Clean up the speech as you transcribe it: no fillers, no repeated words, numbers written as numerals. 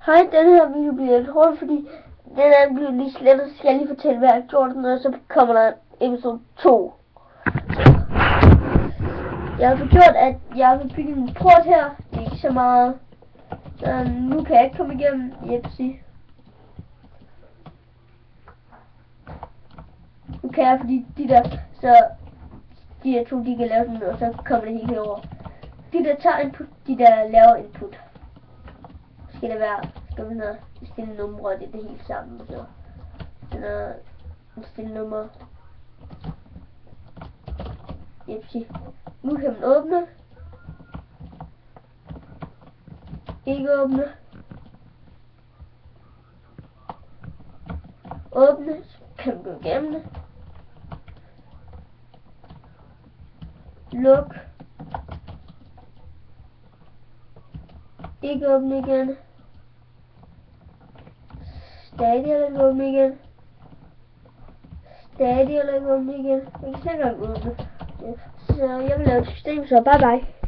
Hej, den her video bliver lidt hurtigt, fordi den er blevet lige slettet, så skal jeg lige fortælle, hvad jeg har gjort den, og så kommer der episode 2. Jeg har gjort, at jeg har bygget en port her. Det er ikke så meget. Nu kan jeg ikke komme igennem. Jepsi. Nu kan jeg, fordi de der, så de der to, de kan lave sådan, og så kommer det helt herover. De der tager input, de der laver input. Skal det være, skal man have stille numre, det er det hele sammen, så den er en stille nummer. Jepsi. Nu kan man åbne. Ikke åbne. Åbne. Så kan man gå igennem det. Luk. Ikke åbne igen. Stadig eller ikke åbne igen. Stadig eller ikke åbne igen. Jeg kan slet ikke åbne. Så jeg vil lave et system, så bye bye.